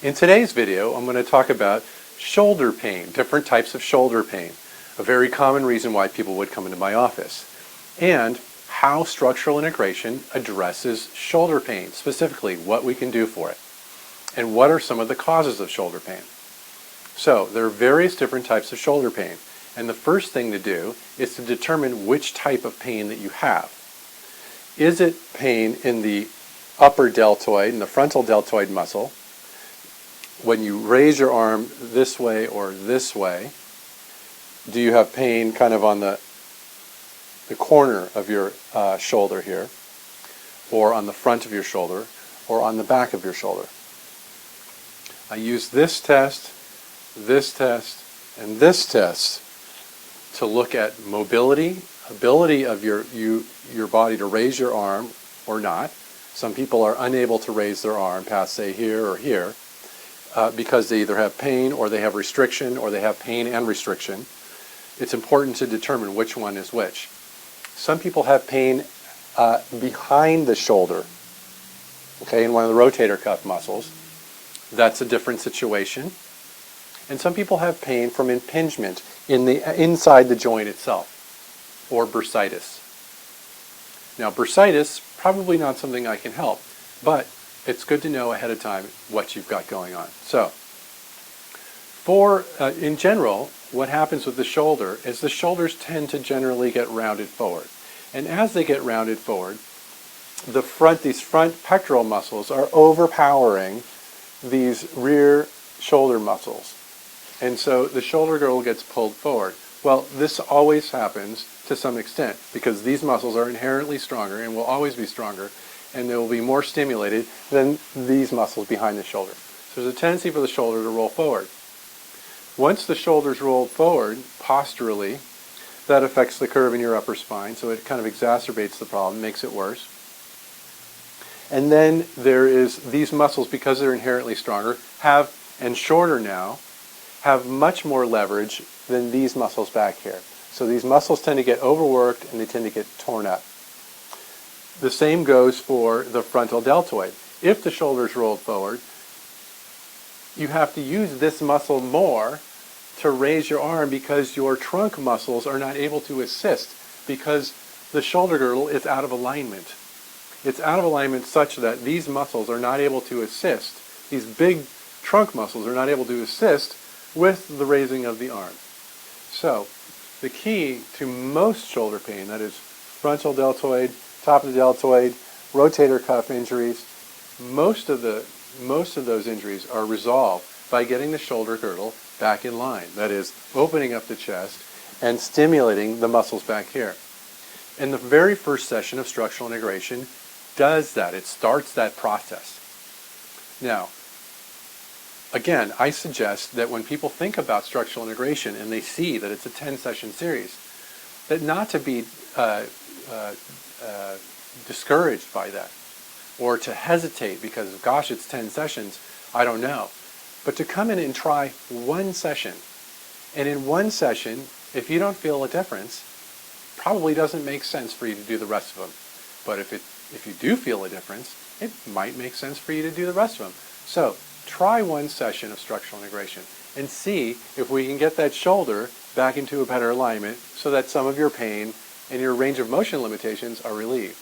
In today's video, I'm going to talk about shoulder pain, different types of shoulder pain, a very common reason why people would come into my office, and how structural integration addresses shoulder pain, specifically what we can do for it, and what are some of the causes of shoulder pain. So there are various different types of shoulder pain, and the first thing to do is to determine which type of pain that you have. Is it pain in the upper deltoid, in the frontal deltoid muscle? When you raise your arm this way or this way, do you have pain kind of on the corner of your shoulder here, or on the front of your shoulder, or on the back of your shoulder? I use this test, and this test to look at mobility, ability of your body to raise your arm or not. Some people are unable to raise their arm past, say, here or here, because they either have pain or they have restriction or they have pain and restriction. It's important to determine which one is which. Some people have pain behind the shoulder, okay, in one of the rotator cuff muscles. That's a different situation. And some people have pain from impingement inside the joint itself, or bursitis. Now, bursitis, probably not something I can help, but it's good to know ahead of time what you've got going on. So, in general, what happens with the shoulder is the shoulders tend to generally get rounded forward. And as they get rounded forward, these front pectoral muscles are overpowering these rear shoulder muscles. And so the shoulder girdle gets pulled forward. Well, this always happens to some extent because these muscles are inherently stronger and will always be stronger, and they will be more stimulated than these muscles behind the shoulder. So there's a tendency for the shoulder to roll forward. Once the shoulder's rolled forward posturally, that affects the curve in your upper spine, so it kind of exacerbates the problem, makes it worse. And then there is these muscles, because they're inherently stronger, and shorter now, have much more leverage than these muscles back here. So these muscles tend to get overworked and they tend to get torn up. The same goes for the frontal deltoid. If the shoulder's rolled forward, you have to use this muscle more to raise your arm because your trunk muscles are not able to assist because the shoulder girdle is out of alignment. It's out of alignment such that these muscles are not able to assist. These big trunk muscles are not able to assist with the raising of the arm. So the key to most shoulder pain, that is frontal deltoid, top of the deltoid, rotator cuff injuries, most of those injuries are resolved by getting the shoulder girdle back in line. That is, opening up the chest and stimulating the muscles back here. And the very first session of structural integration does that. It starts that process. Now, again, I suggest that when people think about structural integration and they see that it's a 10-session series, that not to be discouraged by that, or to hesitate because, gosh, it's 10 sessions, I don't know. But to come in and try one session, and in one session, if you don't feel a difference, probably doesn't make sense for you to do the rest of them. But if you do feel a difference, it might make sense for you to do the rest of them. So try one session of structural integration and see if we can get that shoulder back into a better alignment so that some of your pain and your range of motion limitations are relieved.